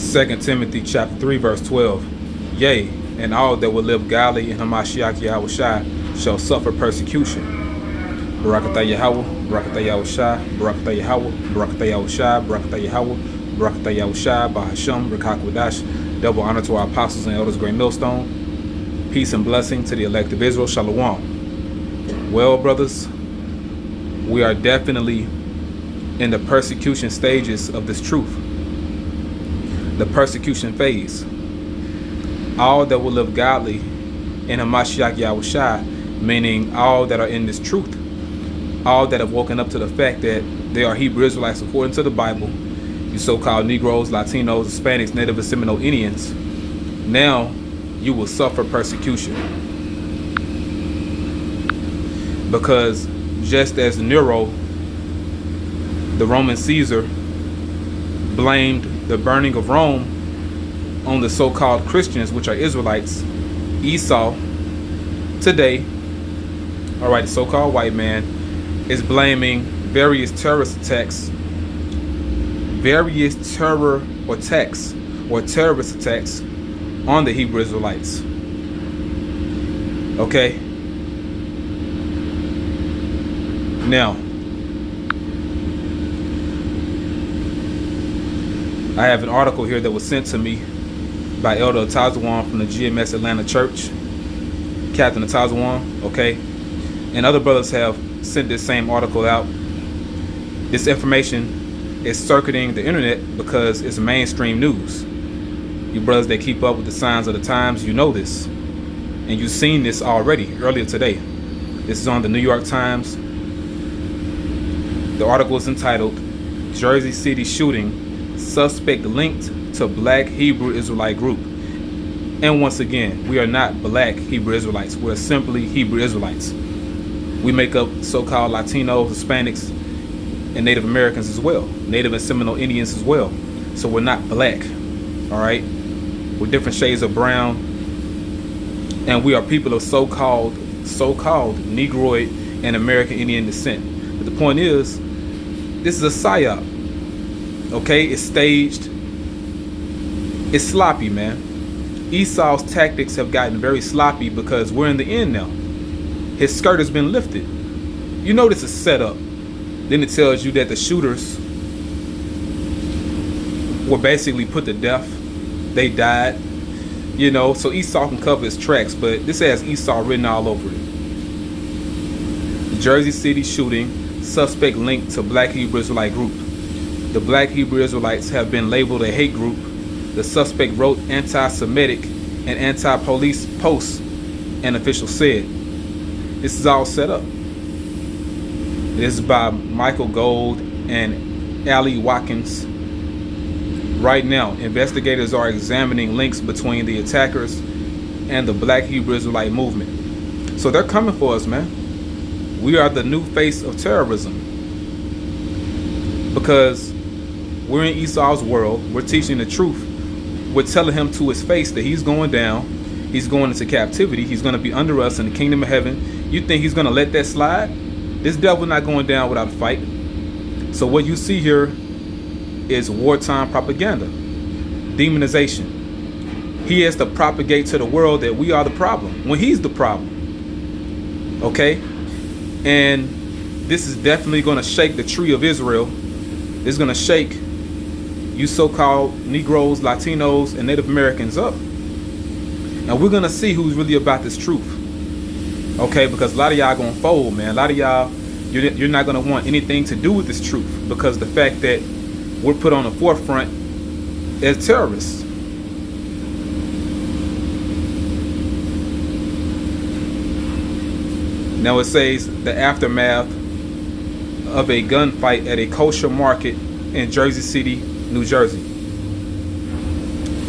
2 Timothy chapter 3 verse 12. Yea, and all that will live godly in Hamashiach YAHAWASHI shall suffer persecution. Barakatah Yahweh, Barakatah Yahushai, Barakatah Yahweh, Barakatah Yahushai, Barakatah Yahweh, Barakatah Yahushai, Bahasham, Rakak Wadash. Double honor to our apostles and elders, great millstone. Peace and blessing to the elect of Israel. Shalom. Well, brothers, we are definitely in the persecution stages of this truth. The persecution phase. All that will live godly in Hamashiach Yahushai, meaning all that are in this truth, all that have woken up to the fact that they are Hebrew Israelites according to the Bible, you so-called Negroes, Latinos, Hispanics, Native and Seminole Indians, now you will suffer persecution. Because just as Nero, the Roman Caesar, blamed the burning of Rome on the so-called Christians, which are Israelites, Esau today, all right, the so-called white man is blaming various terrorist attacks, various terrorist attacks on the Hebrew Israelites. Okay. Now, I have an article here that was sent to me by Elder Atazawan from the GMS Atlanta Church, Captain Atazawan, okay? And other brothers have sent this same article out. This information is circuiting the internet because it's mainstream news. You brothers that keep up with the signs of the times, you know this. And you've seen this already earlier today. This is on the New York Times. The article is entitled, Jersey City Shooting, Suspect Linked to Black Hebrew Israelite Group. And once again, we are not black Hebrew Israelites. We're simply Hebrew Israelites. We make up so-called Latinos, Hispanics, and Native Americans as well. Native and Seminole Indians as well. So we're not black, all right? We're different shades of brown. And we are people of so-called Negroid and American Indian descent. But the point is, this is a psyop. Okay, it's staged. It's sloppy, man. Esau's tactics have gotten very sloppy because we're in the end now. His skirt has been lifted. You know this is set up. Then it tells you that the shooters were basically put to death. They died. You know, so Esau can cover his tracks, but this has Esau written all over it. Jersey City shooting, suspect linked to Black Hebrew Israelite group. The Black Hebrew Israelites have been labeled a hate group. The suspect wrote anti-Semitic and anti-police posts, an official said. This is all set up. This is by Michael Gold and Ali Watkins. Right now, investigators are examining links between the attackers and the Black Hebrew Israelite movement. So they're coming for us, man. We are the new face of terrorism. Because we're in Esau's world. We're teaching the truth. We're telling him to his face that he's going down. He's going into captivity. He's going to be under us in the kingdom of heaven. You think he's going to let that slide? This devil not going down without a fight. So what you see here is wartime propaganda, demonization. He has to propagate to the world that we are the problem when he's the problem. Okay? And this is definitely going to shake the tree of Israel. It's going to shake you so-called Negroes, Latinos, and Native Americans up. And we're going to see who's really about this truth. Okay? Because a lot of y'all going to fold, man. A lot of y'all, you're not going to want anything to do with this truth because the fact that we're put on the forefront as terrorists. Now it says the aftermath of a gunfight at a kosher market in Jersey City, New Jersey.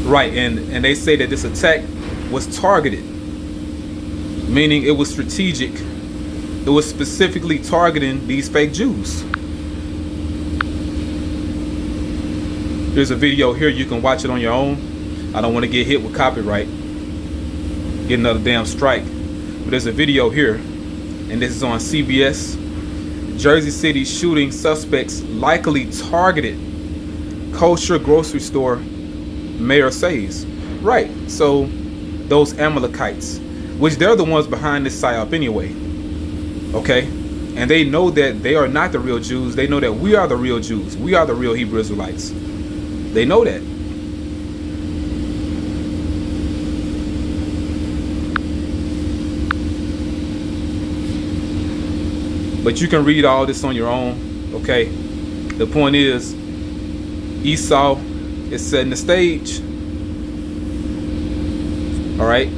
Right, and they say that this attack was targeted, meaning it was strategic. It was specifically targeting these fake Jews. There's a video here. You can watch it on your own. I don't want to get hit with copyright, get another damn strike. But there's a video here, and this is on CBS. Jersey City shooting suspects likely targeted kosher grocery store mayor says. Right. So those Amalekites, which they're the ones behind this psyop anyway. Okay? And they know that they are not the real Jews. They know that we are the real Jews. We are the real Hebrew Israelites. They know that. But you can read all this on your own. Okay? The point is, Esau is setting the stage. Alright?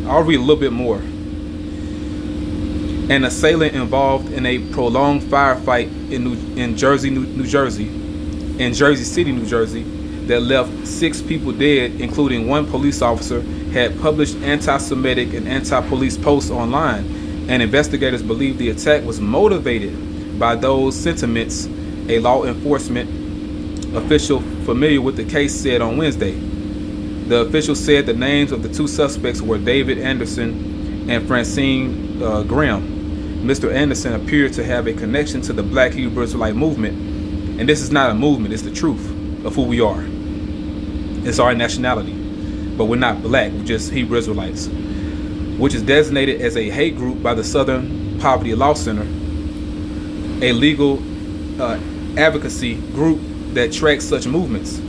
I'll read a little bit more. An assailant involved in a prolonged firefight in Jersey City, New Jersey, that left 6 people dead, including 1 police officer, had published anti-Semitic and anti-police posts online, and investigators believe the attack was motivated by those sentiments, a law enforcement official familiar with the case said on Wednesday. The official said the names of the 2 suspects were David Anderson and Francine Graham. Mr. Anderson appeared to have a connection to the Black Hebrew Israelite movement. And this is not a movement, it's the truth of who we are. It's our nationality. But we're not black, we're just Hebrew Israelites, which is designated as a hate group by the Southern Poverty Law Center, a legal advocacy group that tracks such movements.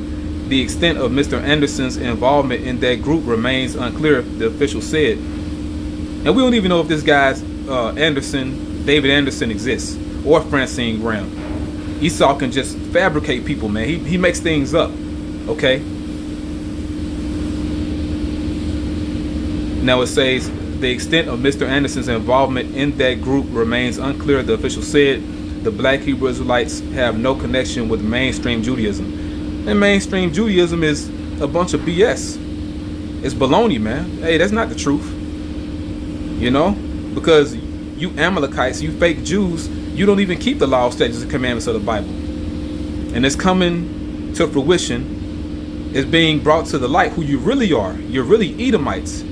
The extent of Mr. Anderson's involvement in that group remains unclear, the official said. And we don't even know if this guy's David Anderson exists, or Francine Graham. Esau can just fabricate people, man. He makes things up, okay? Now it says, the extent of Mr. Anderson's involvement in that group remains unclear, the official said. The Black Hebrew Israelites have no connection with mainstream Judaism. And mainstream Judaism is a bunch of BS. It's baloney, man. Hey, that's not the truth. You know? Because you Amalekites, you fake Jews, you don't even keep the law, statutes, and commandments of the Bible. And it's coming to fruition. It's being brought to the light who you really are. You're really Edomites.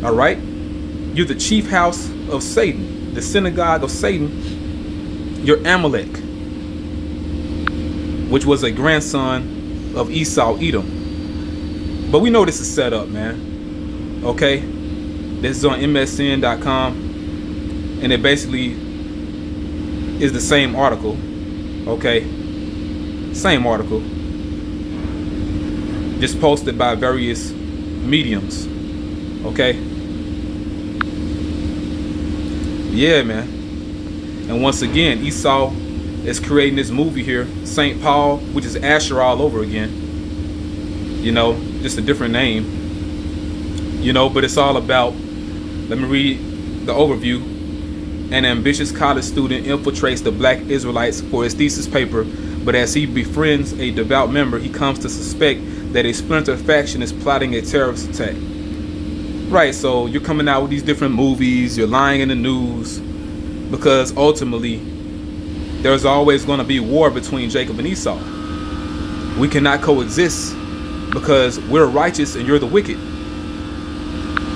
Alright? You're the chief house of Satan, the synagogue of Satan. You're Amalek, which was a grandson of Esau, Edom. But we know this is set up, man. Okay? This is on MSN.com. And it basically is the same article. Okay? Same article. Just posted by various mediums. Okay? Yeah, man. And once again, Esau is creating this movie here, St. Paul, which is Asher all over again. You know, just a different name. You know, but it's all about, let me read the overview. An ambitious college student infiltrates the Black Israelites for his thesis paper, but as he befriends a devout member, he comes to suspect that a splinter faction is plotting a terrorist attack. Right, so you're coming out with these different movies, you're lying in the news, because ultimately, there's always going to be war between Jacob and Esau. We cannot coexist because we're righteous and you're the wicked.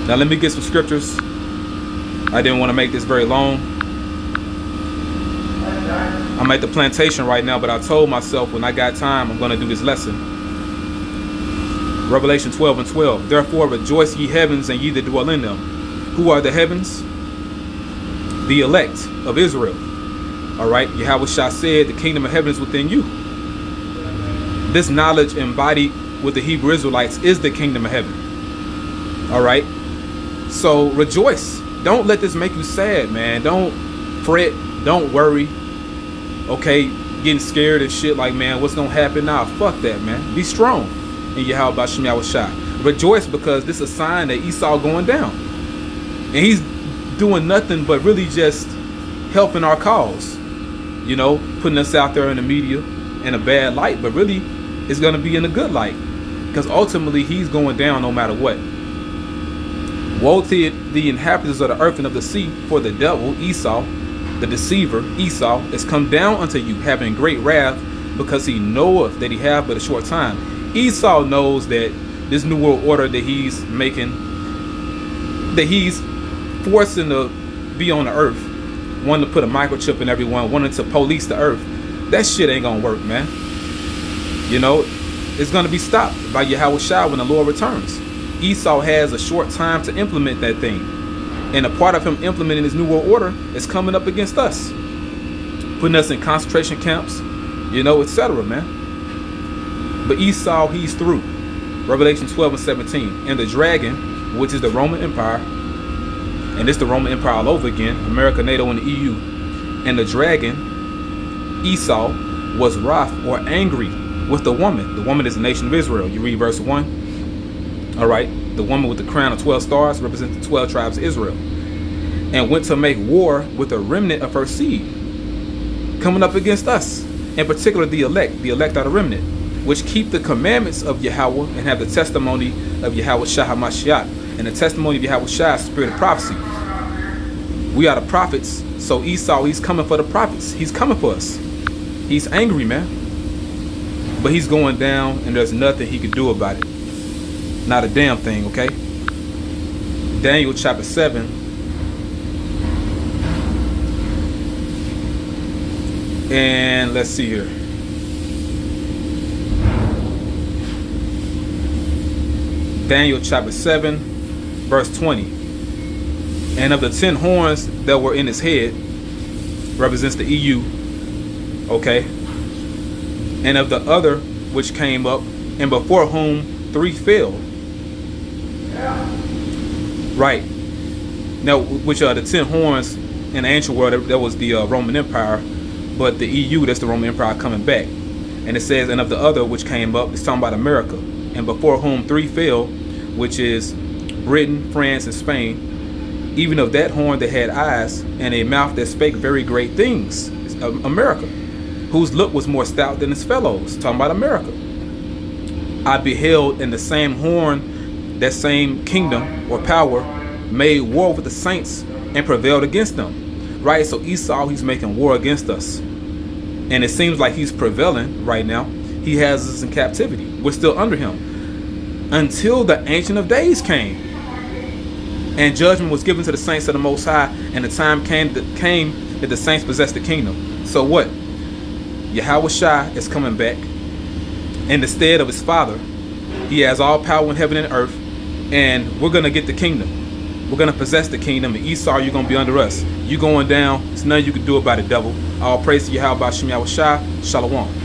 Now let me get some scriptures. I didn't want to make this very long. I'm at the plantation right now, but I told myself when I got time, I'm going to do this lesson. Revelation 12:12. Therefore rejoice ye heavens and ye that dwell in them. Who are the heavens? The elect of Israel. Alright, YAHAWASHI said the kingdom of heaven is within you. This knowledge embodied with the Hebrew Israelites is the kingdom of heaven. Alright, so rejoice. Don't let this make you sad, man. Don't fret. Don't worry. Okay, getting scared and shit like, man, what's gonna happen now? Fuck that, man. Be strong in YAHAWASHI. Rejoice because this is a sign that Esau going down. And he's doing nothing but really just helping our cause. You know, putting us out there in the media in a bad light, but really it's gonna be in a good light. Because ultimately he's going down no matter what. Woe to the inhabitants of the earth and of the sea, for the devil, Esau, the deceiver, Esau, is come down unto you, having great wrath, because he knoweth that he hath but a short time. Esau knows that this new world order that he's making, that he's forcing to be on the earth, wanting to put a microchip in everyone, wanting to police the earth, that shit ain't gonna work, man. You know, is going to be stopped by YAHAWASHI when the Lord returns. Esau has a short time to implement that thing. And a part of him implementing his new world order is coming up against us, putting us in concentration camps, etc., man. But Esau, he's through. Revelation 12 and 17. And the dragon, which is the Roman Empire, and it's the Roman Empire all over again, America, NATO, and the EU. And the dragon, Esau, was wroth or angry with the woman. The woman is the nation of Israel. You read verse 1. All right. The woman with the crown of 12 stars represents the 12 tribes of Israel. And went to make war with a remnant of her seed, coming up against us. In particular, the elect are the remnant, which keep the commandments of Yahweh and have the testimony of YAHAWASHI HaMashiach. And the testimony of YAHAWASHI is the spirit of prophecy. We are the prophets. So Esau, he's coming for the prophets. He's coming for us. He's angry, man. But he's going down, and there's nothing he can do about it. Not a damn thing, okay? Daniel chapter 7. And let's see here. Daniel chapter 7, verse 20. And of the 10 horns that were in his head, represents the EU, okay? And of the other which came up, and before whom 3 fell. Right. Now, which are the 10 horns in the ancient world, that was the Roman Empire, but the EU, that's the Roman Empire coming back. And it says, and of the other which came up, it's talking about America, and before whom 3 fell, which is Britain, France, and Spain. Even of that horn that had eyes, and a mouth that spake very great things, America, whose look was more stout than his fellows, talking about America. I beheld in the same horn, that same kingdom or power, made war with the saints and prevailed against them. Right? So Esau, he's making war against us. And it seems like he's prevailing right now. He has us in captivity. We're still under him. Until the Ancient of Days came. And judgment was given to the saints of the Most High. And the time came that the saints possessed the kingdom. So what? YAHAWASHI is coming back. In the stead of his father. He has all power in heaven and earth. And we're going to get the kingdom. We're going to possess the kingdom. And Esau, you're going to be under us. You going down. There's nothing you can do about it, devil. All praise to YAHWASHI. Shalom.